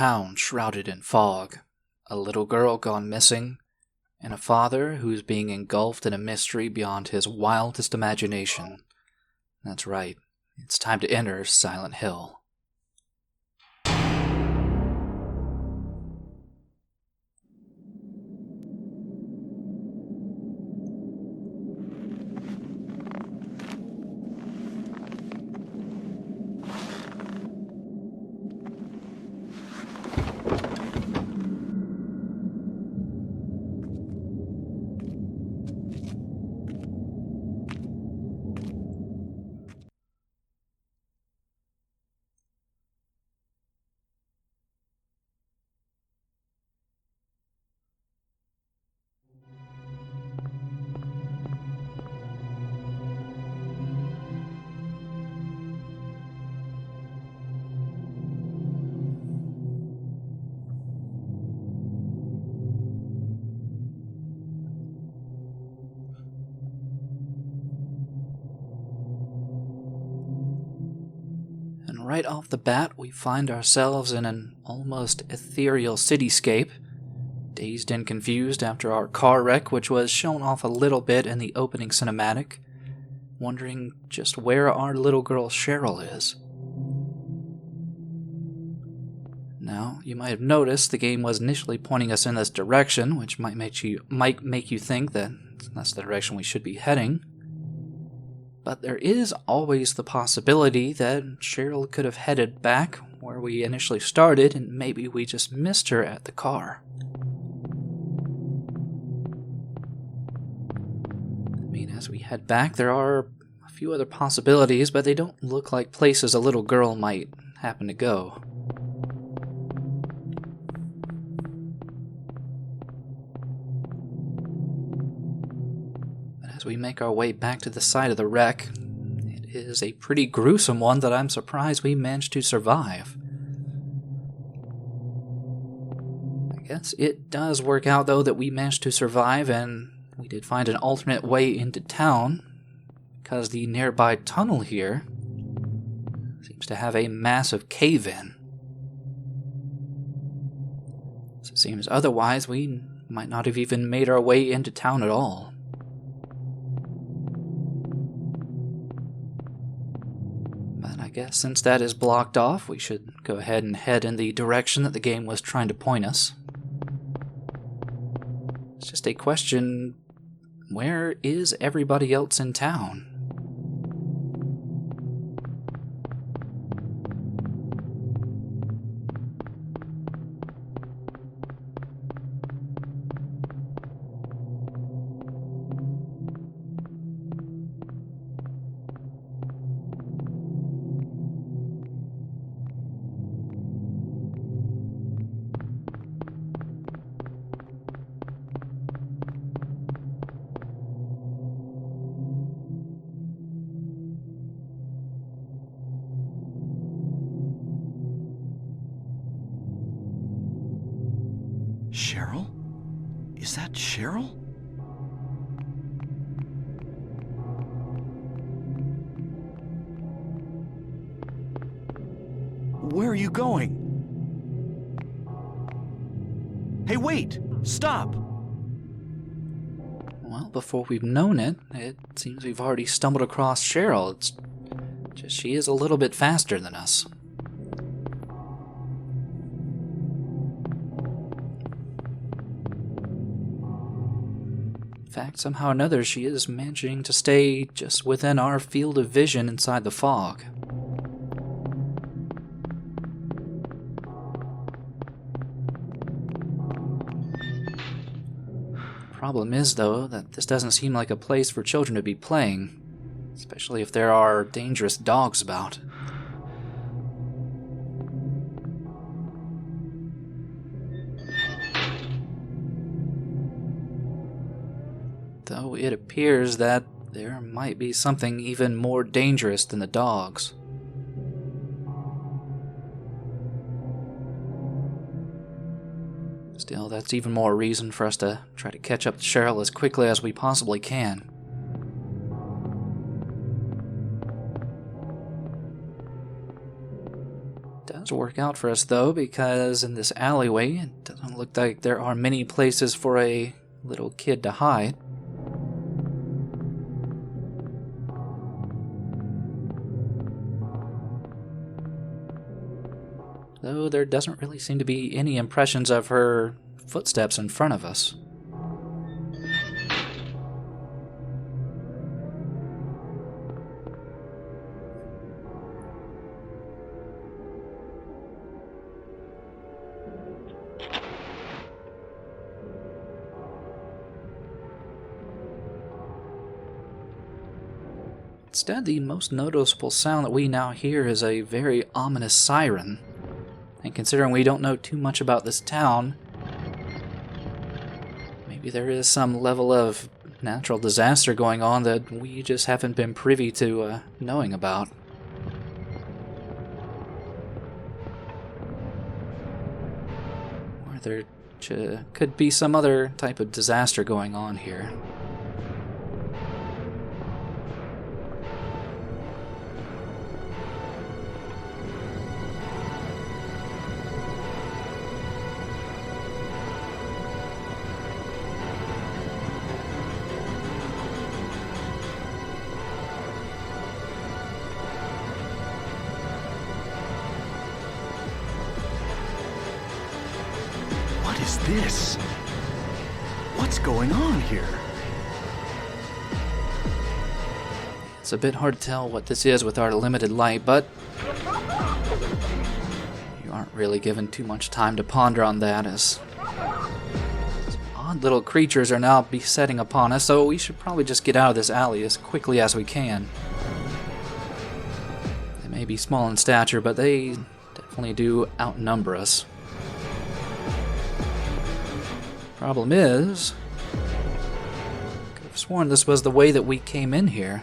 town shrouded in fog, a little girl gone missing, and a father who's being engulfed in a mystery beyond his wildest imagination. That's right, it's time to enter Silent Hill. And right off the bat, we find ourselves in an almost ethereal cityscape, dazed and confused after our car wreck, which was shown off a little bit in the opening cinematic, wondering just where our little girl Cheryl is. Now, you might have noticed the game was initially pointing us in this direction, which might make you think that that's the direction we should be heading. But there is always the possibility that Cheryl could have headed back where we initially started, and maybe we just missed her at the car. I mean, as we head back, there are a few other possibilities, but they don't look like places a little girl might happen to go. As we make our way back to the site of the wreck, it is a pretty gruesome one that I'm surprised we managed to survive. I guess it does work out, though, that we managed to survive, and we did find an alternate way into town, because the nearby tunnel here seems to have a massive cave-in. So it seems otherwise we might not have even made our way into town at all. I guess since that is blocked off, we should go ahead and head in the direction that the game was trying to point us. It's just a question, where is everybody else in town? Cheryl? Is that Cheryl? Where are you going? Hey, wait! Stop! Well, before we've known it, it seems we've already stumbled across Cheryl. It's just she is a little bit faster than us. In fact, somehow or another, she is managing to stay just within our field of vision inside the fog. Problem is, though, that this doesn't seem like a place for children to be playing, especially if there are dangerous dogs about. Though it appears that there might be something even more dangerous than the dogs. Still, that's even more reason for us to try to catch up to Cheryl as quickly as we possibly can. does work out for us, though, because in this alleyway, it doesn't look like there are many places for a little kid to hide. Though there doesn't really seem to be any impressions of her footsteps in front of us. Instead, the most noticeable sound that we now hear is a very ominous siren. And considering we don't know too much about this town, maybe there is some level of natural disaster going on that we just haven't been privy to knowing about. Or there could be some other type of disaster going on here. What is this? What's going on here? It's a bit hard to tell what this is with our limited light, but you aren't really given too much time to ponder on that, as some odd little creatures are now besetting upon us, so we should probably just get out of this alley as quickly as we can. They may be small in stature, but they definitely do outnumber us. Problem is, I could have sworn this was the way that we came in here.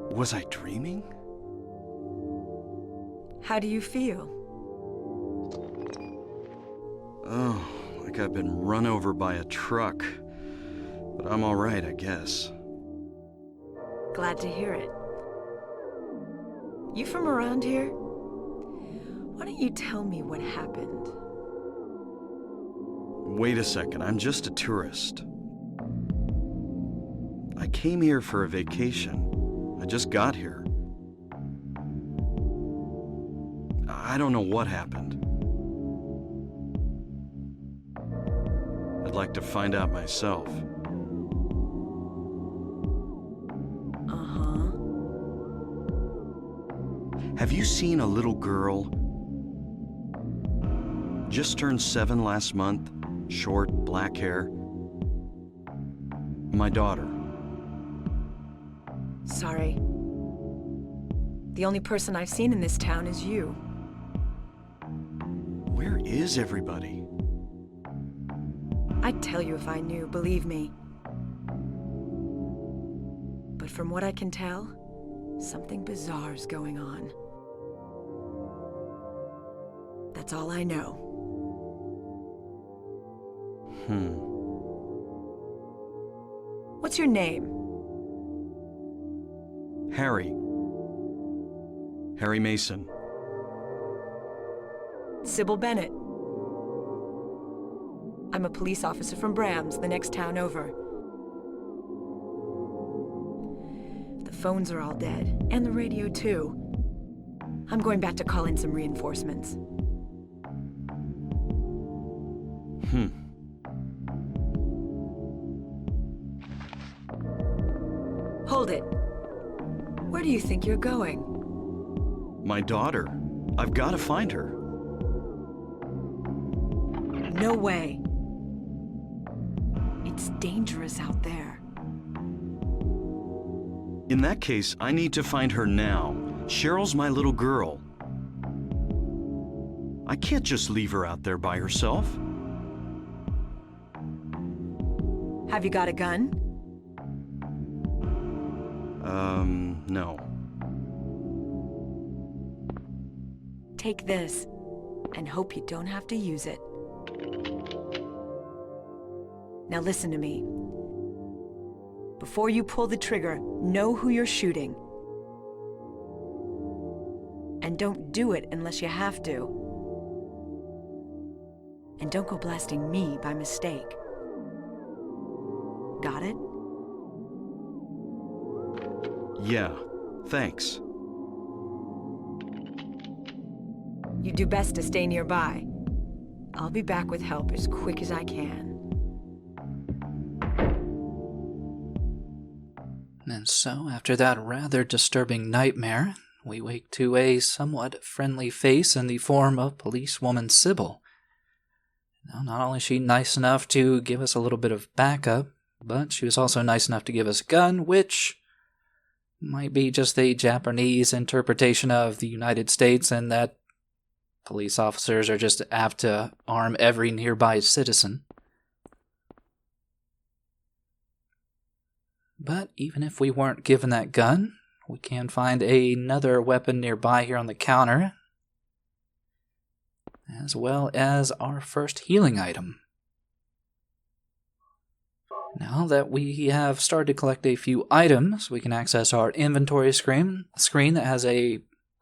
Was I dreaming? How do you feel? Oh, like I've been run over by a truck. But I'm all right, I guess. Glad to hear it. You from around here? Why don't you tell me what happened? Wait a second, I'm just a tourist. I came here for a vacation. I just got here. I don't know what happened. I'd like to find out myself. Uh-huh. Have you seen a little girl? Just turned 7 last month, short, black hair. My daughter. Sorry. The only person I've seen in this town is you. Where is everybody? I'd tell you if I knew, believe me. But from what I can tell, something bizarre's going on. That's all I know. What's your name? Harry. Harry Mason. Cybil Bennett. I'm a police officer from Brams, the next town over. The phones are all dead, and the radio too. I'm going back to call in some reinforcements. Hold it. Where do you think you're going? My daughter. I've got to find her. No way. It's dangerous out there. In that case, I need to find her now. Cheryl's my little girl. I can't just leave her out there by herself. Have you got a gun? No. Take this, and hope you don't have to use it. Now listen to me. Before you pull the trigger, know who you're shooting. And don't do it unless you have to. And don't go blasting me by mistake. Got it? Yeah, thanks. You do best to stay nearby. I'll be back with help as quick as I can. And so, after that rather disturbing nightmare, we wake to a somewhat friendly face in the form of policewoman Cybil. Now, not only is she nice enough to give us a little bit of backup, but she was also nice enough to give us a gun, which might be just the Japanese interpretation of the United States, and that police officers are just apt to arm every nearby citizen. But even if we weren't given that gun, we can find another weapon nearby here on the counter, as well as our first healing item. Now that we have started to collect a few items, we can access our inventory screen that has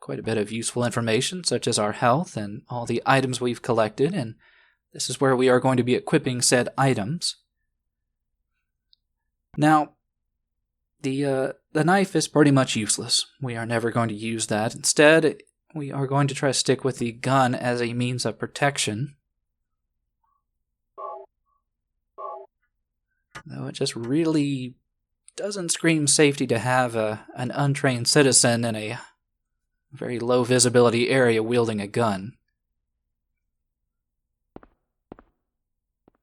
quite a bit of useful information, such as our health and all the items we've collected, and this is where we are going to be equipping said items. Now, the knife is pretty much useless. We are never going to use that. Instead, we are going to try to stick with the gun as a means of protection. Though it just really doesn't scream safety to have an untrained citizen in a very low visibility area wielding a gun.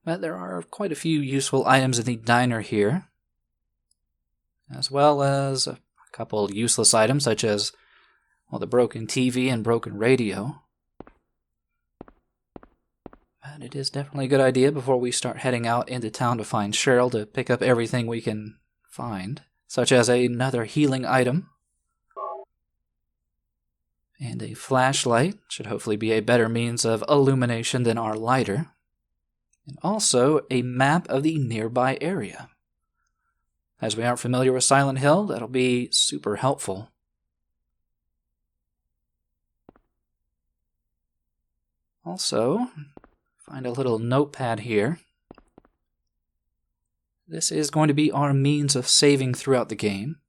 But there are quite a few useful items in the diner here, as well as a couple useless items such as the broken TV and broken radio. But it is definitely a good idea before we start heading out into town to find Cheryl to pick up everything we can find, such as another healing item, and a flashlight, should hopefully be a better means of illumination than our lighter, and also a map of the nearby area. As we aren't familiar with Silent Hill, that'll be super helpful. Also, find a little notepad here. This is going to be our means of saving throughout the game.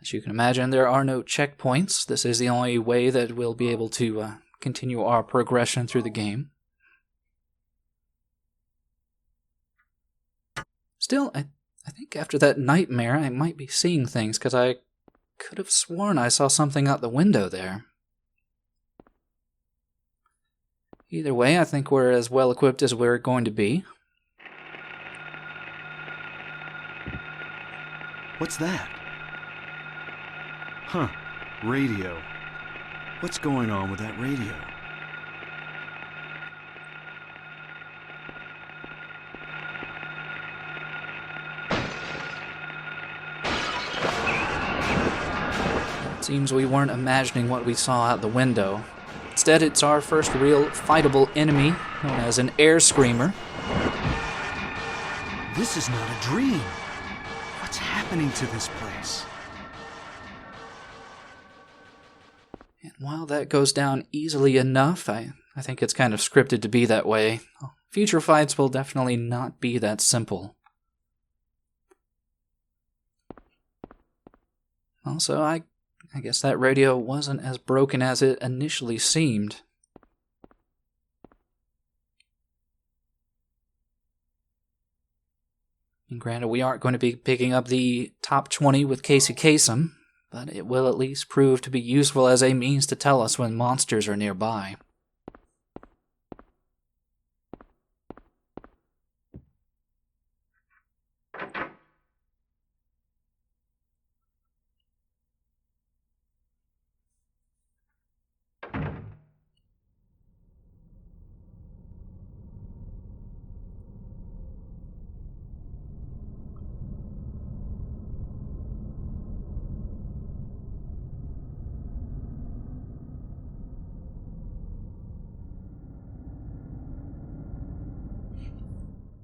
As you can imagine, there are no checkpoints. This is the only way that we'll be able to continue our progression through the game. Still, I think after that nightmare, I might be seeing things, because I could have sworn I saw something out the window there. Either way, I think we're as well equipped as we're going to be. What's that? Huh, radio. What's going on with that radio? It seems we weren't imagining what we saw out the window. Instead, it's our first real fightable enemy, known as an air screamer. This is not a dream. What's happening to this place? And while that goes down easily enough, I think it's kind of scripted to be that way. Future fights will definitely not be that simple. Also, I guess that radio wasn't as broken as it initially seemed. And granted, we aren't going to be picking up the top 20 with Casey Kasem, but it will at least prove to be useful as a means to tell us when monsters are nearby.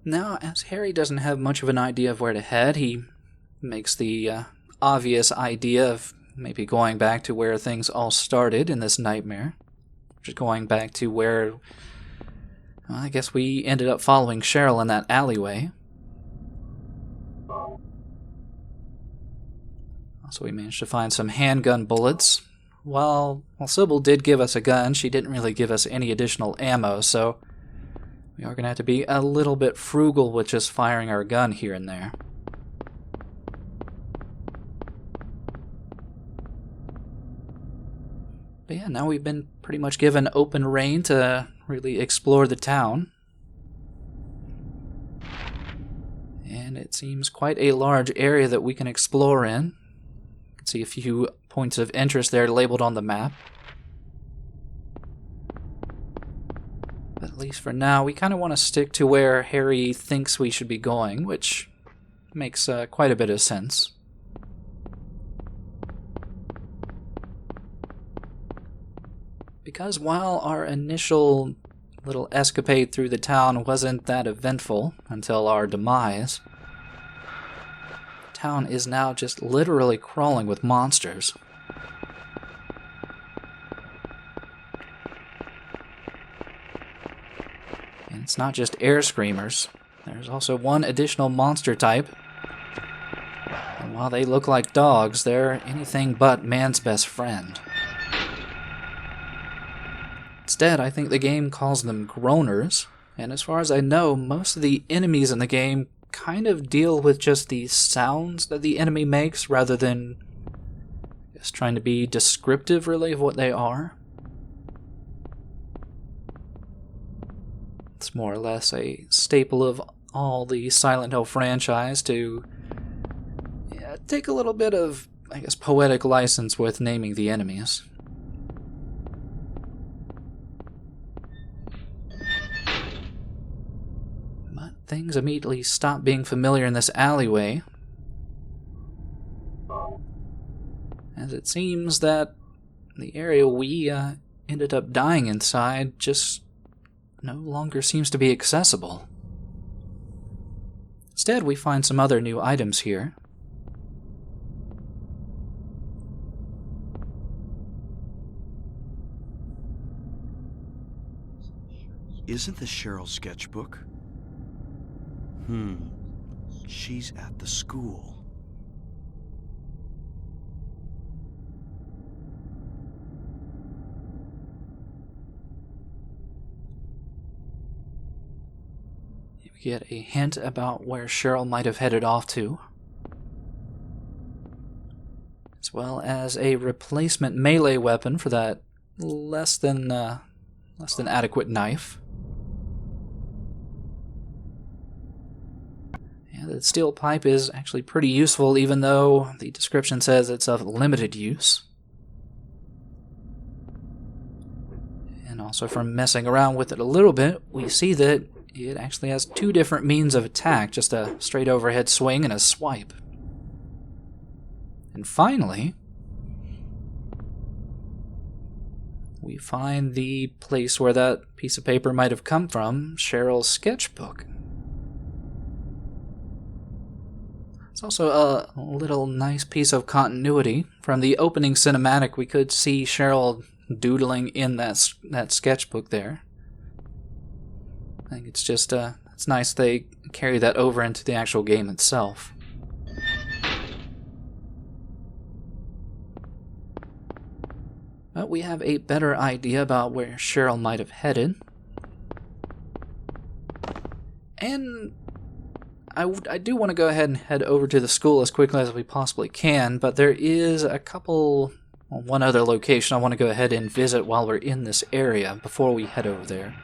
Now, as Harry doesn't have much of an idea of where to head, he makes the obvious idea of maybe going back to where things all started in this nightmare. Just going back to where, well, I guess we ended up following Cheryl in that alleyway. Also, we managed to find some handgun bullets. While Cybil did give us a gun, she didn't really give us any additional ammo, so we are going to have to be a little bit frugal with just firing our gun here and there. But yeah, now we've been pretty much given open rein to really explore the town. And it seems quite a large area that we can explore in. You can see a few points of interest there labeled on the map. But at least for now, we kind of want to stick to where Harry thinks we should be going, which makes quite a bit of sense. Because while our initial little escapade through the town wasn't that eventful until our demise, the town is now just literally crawling with monsters. And it's not just air screamers. There's also one additional monster type. And while they look like dogs, they're anything but man's best friend. Instead, I think the game calls them groaners, and as far as I know, most of the enemies in the game kind of deal with just the sounds that the enemy makes rather than just trying to be descriptive, really, of what they are. It's more or less a staple of all the Silent Hill franchise to take a little bit of, I guess, poetic license with naming the enemies. Things immediately stop being familiar in this alleyway, as it seems that the area we ended up dying inside just no longer seems to be accessible. Instead, we find some other new items here. Isn't this Cheryl's sketchbook? She's at the school. We get a hint about where Cheryl might have headed off to, as well as a replacement melee weapon for that less than adequate knife. The steel pipe is actually pretty useful, even though the description says it's of limited use. And also from messing around with it a little bit, we see that it actually has two different means of attack, just a straight overhead swing and a swipe. And finally, we find the place where that piece of paper might have come from, Cheryl's sketchbook. It's also a little nice piece of continuity. From the opening cinematic, we could see Cheryl doodling in that sketchbook there. I think it's just it's nice they carry that over into the actual game itself. But we have a better idea about where Cheryl might have headed. And I do want to go ahead and head over to the school as quickly as we possibly can, but there is one other location I want to go ahead and visit while we're in this area before we head over there.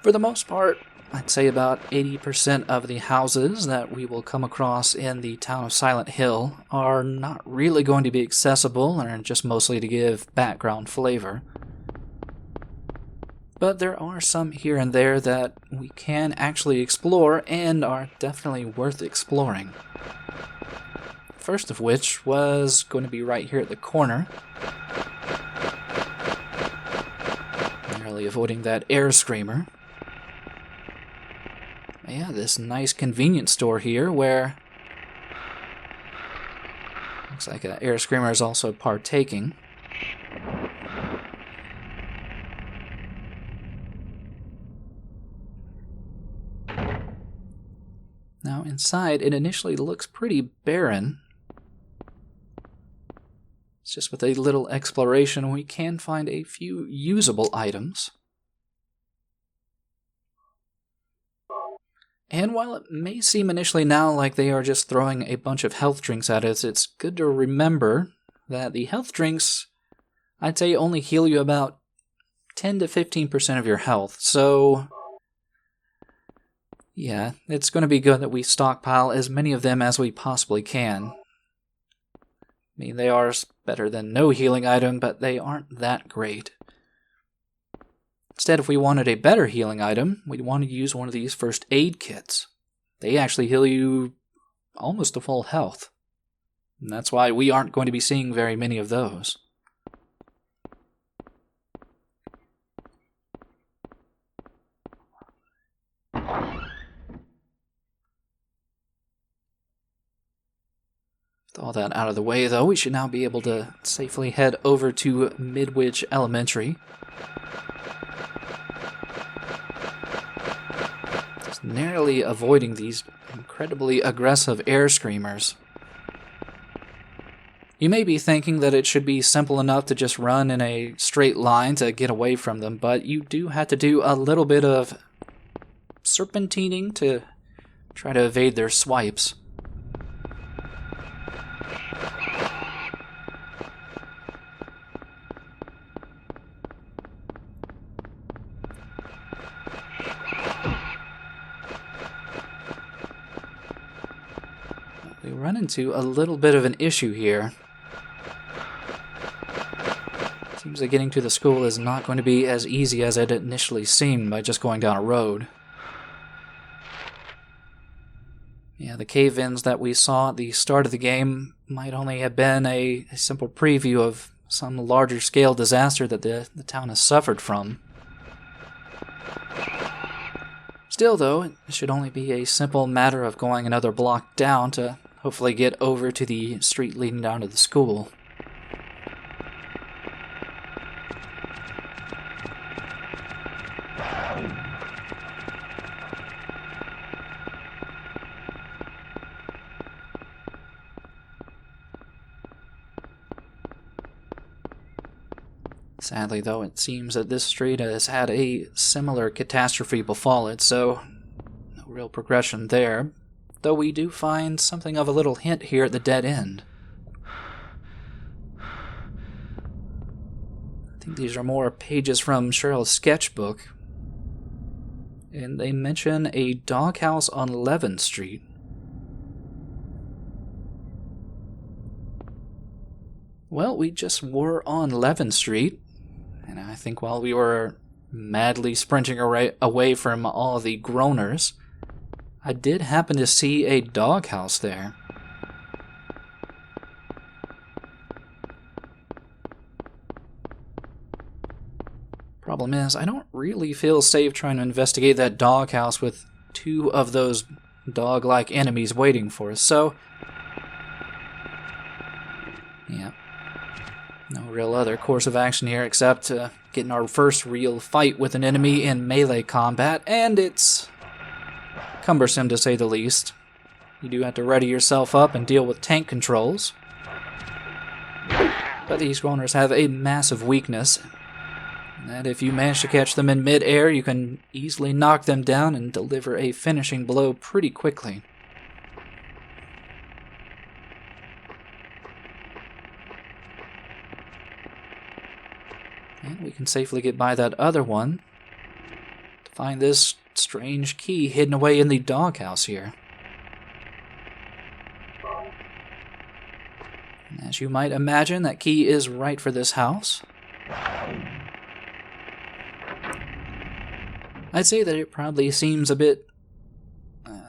For the most part, I'd say about 80% of the houses that we will come across in the town of Silent Hill are not really going to be accessible, or just mostly to give background flavor. But there are some here and there that we can actually explore and are definitely worth exploring. First of which was going to be right here at the corner. Narrowly avoiding that air screamer. Yeah, this nice convenience store here where looks like an air screamer is also partaking. Now inside, it initially looks pretty barren. It's just with a little exploration, we can find a few usable items. And while it may seem initially now like they are just throwing a bunch of health drinks at us, it's good to remember that the health drinks, I'd say, only heal you about 10 to 15% of your health. So yeah, it's going to be good that we stockpile as many of them as we possibly can. I mean, they are better than no healing item, but they aren't that great. Instead, if we wanted a better healing item, we'd want to use one of these first aid kits. They actually heal you almost to full health. And that's why we aren't going to be seeing very many of those. With all that out of the way, though, we should now be able to safely head over to Midwich Elementary. Just narrowly avoiding these incredibly aggressive air screamers. You may be thinking that it should be simple enough to just run in a straight line to get away from them, but you do have to do a little bit of serpentining to try to evade their swipes. We run into a little bit of an issue here. Seems like getting to the school is not going to be as easy as it initially seemed by just going down a road. Yeah, the cave-ins that we saw at the start of the game might only have been a simple preview of some larger scale disaster that the town has suffered from. Still, though, it should only be a simple matter of going another block down to hopefully get over to the street leading down to the school. Sadly, though, it seems that this street has had a similar catastrophe befall it, so no real progression there. Though we do find something of a little hint here at the dead end. I think these are more pages from Cheryl's sketchbook. And they mention a doghouse on 11th Street. Well, we just were on 11th Street. And I think while we were madly sprinting away from all the groaners, I did happen to see a doghouse there. Problem is, I don't really feel safe trying to investigate that doghouse with two of those dog-like enemies waiting for us, so yeah. No real other course of action here except getting our first real fight with an enemy in melee combat, and it's cumbersome to say the least. You do have to ready yourself up and deal with tank controls. But these groaners have a massive weakness, and that if you manage to catch them in mid-air, you can easily knock them down and deliver a finishing blow pretty quickly. And we can safely get by that other one to find this strange key hidden away in the doghouse here. And as you might imagine, that key is right for this house. I'd say that it probably seems a bit,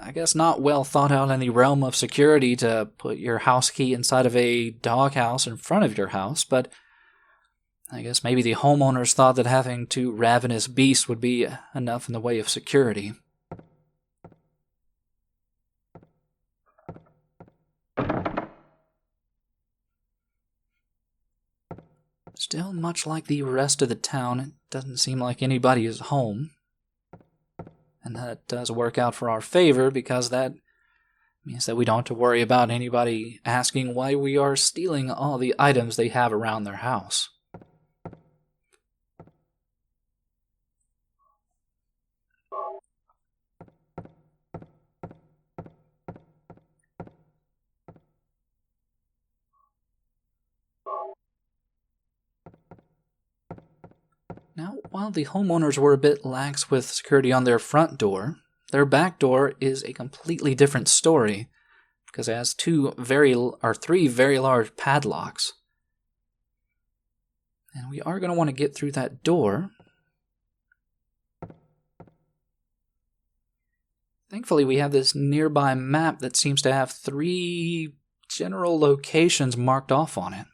I guess, not well thought out in the realm of security to put your house key inside of a doghouse in front of your house, but I guess maybe the homeowners thought that having two ravenous beasts would be enough in the way of security. Still, much like the rest of the town, it doesn't seem like anybody is home. And that does work out for our favor, because that means that we don't have to worry about anybody asking why we are stealing all the items they have around their house. Now, while the homeowners were a bit lax with security on their front door, their back door is a completely different story, because it has three very large padlocks. And we are going to want to get through that door. Thankfully, we have this nearby map that seems to have 3 general locations marked off on it.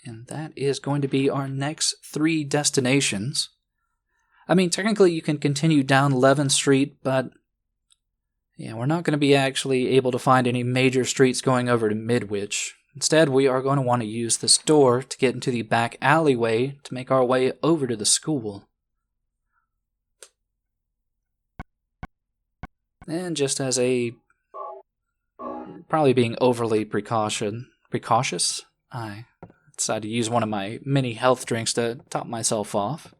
And that is going to be our next 3 destinations. I mean, technically you can continue down 11th Street, but yeah, we're not going to be actually able to find any major streets going over to Midwich. Instead, we are going to want to use this door to get into the back alleyway to make our way over to the school. And just as probably being overly precautious, I decided to use one of my mini health drinks to top myself off.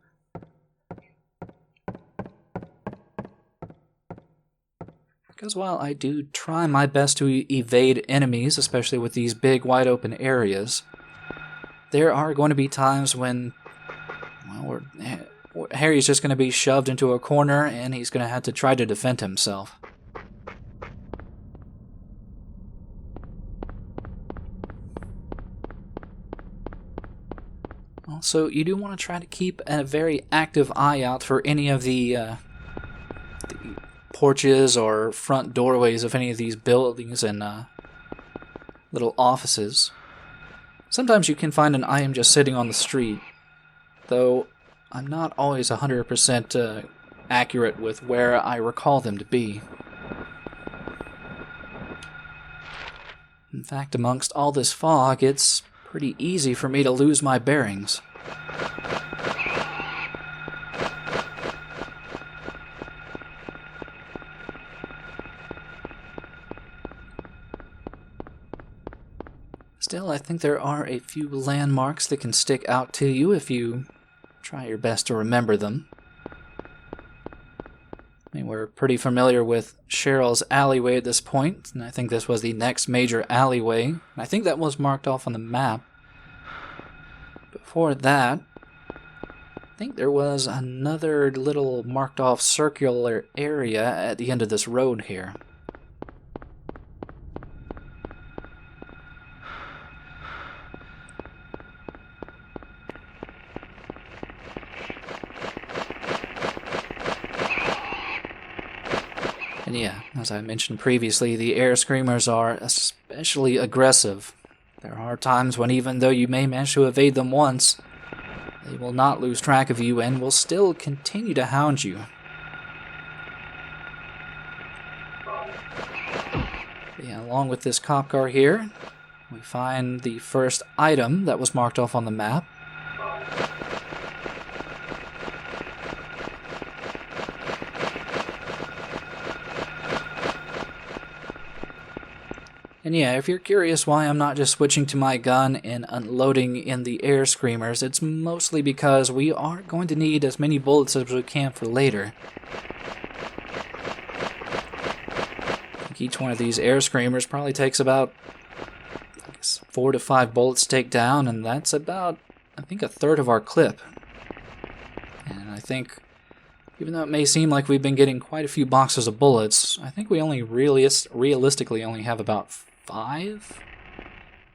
Because while I do try my best to evade enemies, especially with these big wide open areas, there are going to be times when, well, Harry's just going to be shoved into a corner and he's going to have to try to defend himself. Also, you do want to try to keep a very active eye out for any of the porches or front doorways of any of these buildings and little offices. Sometimes you can find an item just sitting on the street, though I'm not always 100% accurate with where I recall them to be. In fact, amongst all this fog, it's pretty easy for me to lose my bearings. Still, I think there are a few landmarks that can stick out to you if you try your best to remember them. I mean, we're pretty familiar with Cheryl's alleyway at this point, and I think this was the next major alleyway. I think that was marked off on the map. Before that, I think there was another little marked off circular area at the end of this road here. And yeah, as I mentioned previously, the air screamers are especially aggressive. There are times when even though you may manage to evade them once, they will not lose track of you and will still continue to hound you. Yeah, along with this cop car here, we find the first item that was marked off on the map. And yeah, if you're curious why I'm not just switching to my gun and unloading in the air screamers, it's mostly because we are going to need as many bullets as we can for later. I think each one of these air screamers probably takes about, I guess, 4 to 5 bullets to take down, and that's about, I think, a third of our clip. And I think, even though it may seem like we've been getting quite a few boxes of bullets, I think we only realistically only have about 5.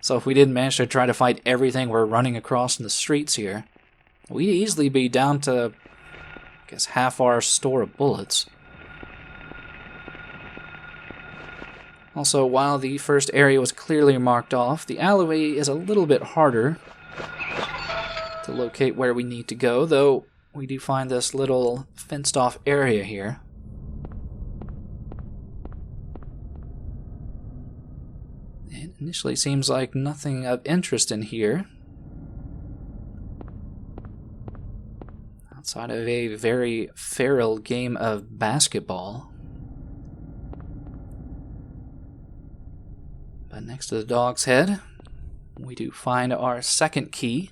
So if we didn't manage to try to fight everything we're running across in the streets here, we'd easily be down to, I guess, half our store of bullets. Also, while the first area was clearly marked off, the alleyway is a little bit harder to locate where we need to go, though we do find this little fenced-off area here. It initially seems like nothing of interest in here, outside of a very feral game of basketball. But next to the dog's head, we do find our second key.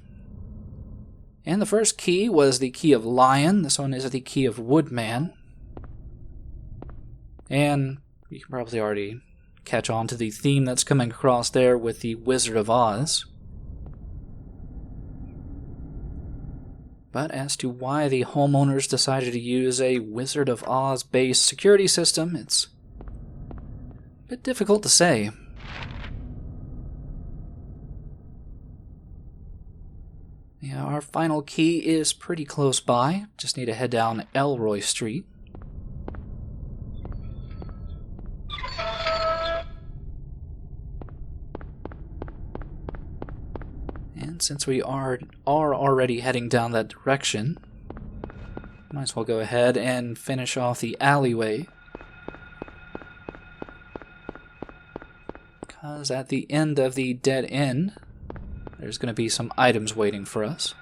And the first key was the key of Lion. This one is the key of Woodman. And you can probably already catch on to the theme that's coming across there with the Wizard of Oz. But as to why the homeowners decided to use a Wizard of Oz-based security system, it's a bit difficult to say. Yeah, our final key is pretty close by. Just need to head down Elroy Street. And since we are already heading down that direction, might as well go ahead and finish off the alleyway. Because at the end of the dead end, there's going to be some items waiting for us.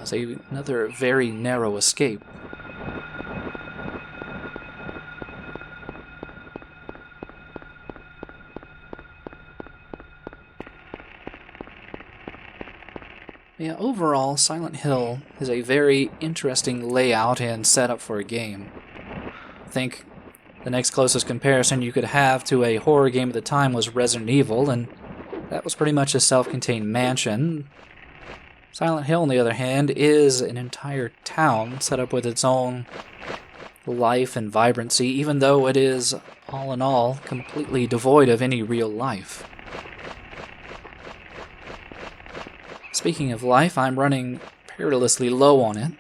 As another very narrow escape. Yeah, overall, Silent Hill is a very interesting layout and setup for a game. I think the next closest comparison you could have to a horror game at the time was Resident Evil, and that was pretty much a self-contained mansion. Silent Hill, on the other hand, is an entire town set up with its own life and vibrancy, even though it is, all in all, completely devoid of any real life. Speaking of life, I'm running perilously low on it.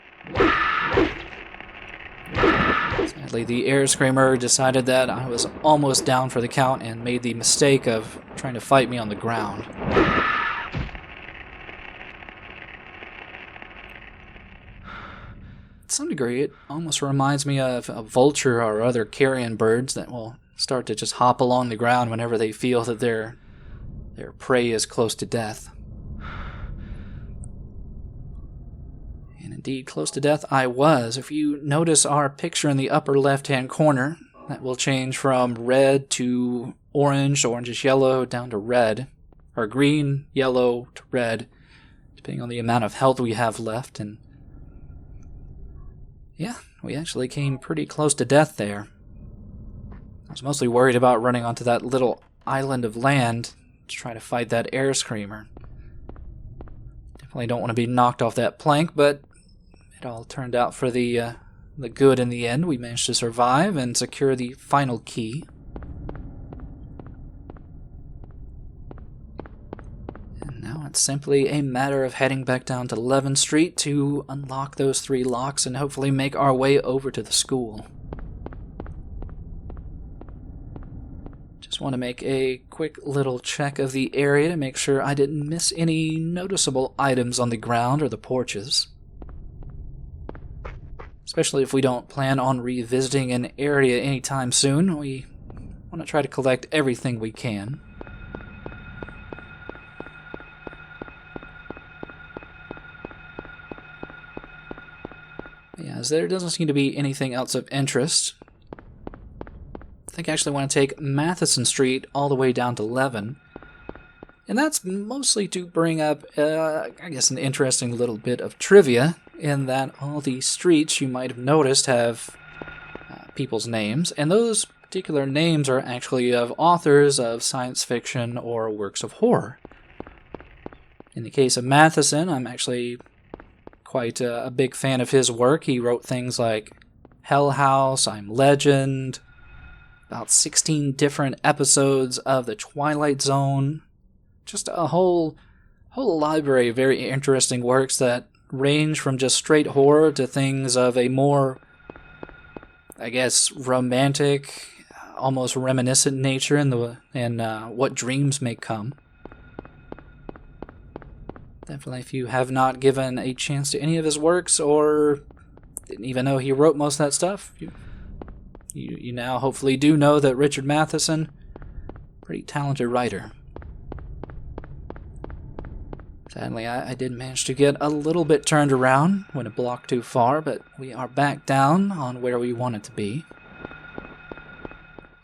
Sadly, the air screamer decided that I was almost down for the count and made the mistake of trying to fight me on the ground. To some degree, it almost reminds me of a vulture or other carrion birds that will start to just hop along the ground whenever they feel that their prey is close to death. And indeed, close to death I was. If you notice our picture in the upper left-hand corner, that will change from red to orange, orangish yellow, down to red, or green, yellow to red, depending on the amount of health we have left. And yeah, we actually came pretty close to death there. I was mostly worried about running onto that little island of land to try to fight that air screamer. Definitely don't want to be knocked off that plank, but it all turned out for the good in the end. We managed to survive and secure the final key. And now it's simply a matter of heading back down to 11th Street to unlock those 3 locks and hopefully make our way over to the school. Just want to make a quick little check of the area to make sure I didn't miss any noticeable items on the ground or the porches. Especially if we don't plan on revisiting an area anytime soon, we want to try to collect everything we can. Yeah, as there doesn't seem to be anything else of interest, I think I actually want to take Matheson Street all the way down to 11. And that's mostly to bring up, I guess, an interesting little bit of trivia, in that all the streets you might have noticed have people's names, and those particular names are actually of authors of science fiction or works of horror. In the case of Matheson, I'm actually quite a big fan of his work. He wrote things like Hell House, I'm Legend, about 16 different episodes of The Twilight Zone, just a whole library of very interesting works that range from just straight horror to things of a more, I guess, romantic, almost reminiscent nature in what dreams may come. Definitely, if you have not given a chance to any of his works or didn't even know he wrote most of that stuff, you now hopefully do know that Richard Matheson, pretty talented writer. Sadly, I did manage to get a little bit turned around, went a block too far, but we are back down on where we wanted to be.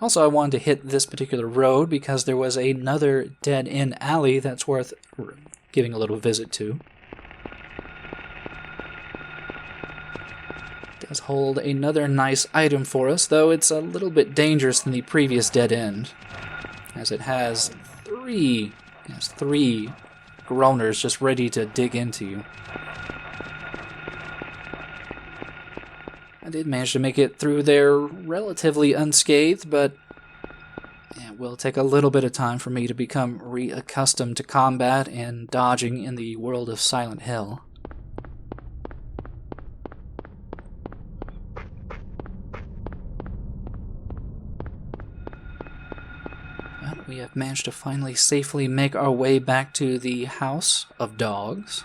Also, I wanted to hit this particular road because there was another dead-end alley that's worth giving a little visit to. It does hold another nice item for us, though it's a little bit dangerous than the previous dead end, as it has three groaners just ready to dig into you. I did manage to make it through there relatively unscathed, but it will take a little bit of time for me to become reaccustomed to combat and dodging in the world of Silent Hill. Well, we have managed to finally safely make our way back to the House of Dogs.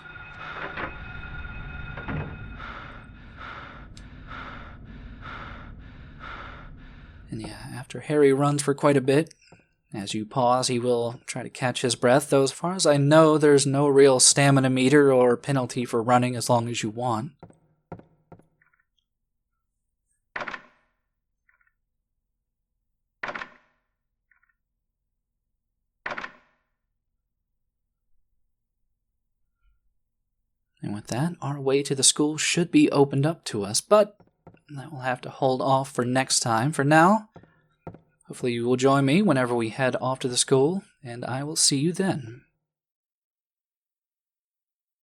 And yeah, after Harry runs for quite a bit, as you pause, he will try to catch his breath, though as far as I know, there's no real stamina meter or penalty for running as long as you want. And with that, our way to the school should be opened up to us, but that will have to hold off for next time. For now, hopefully you will join me whenever we head off to the school, and I will see you then.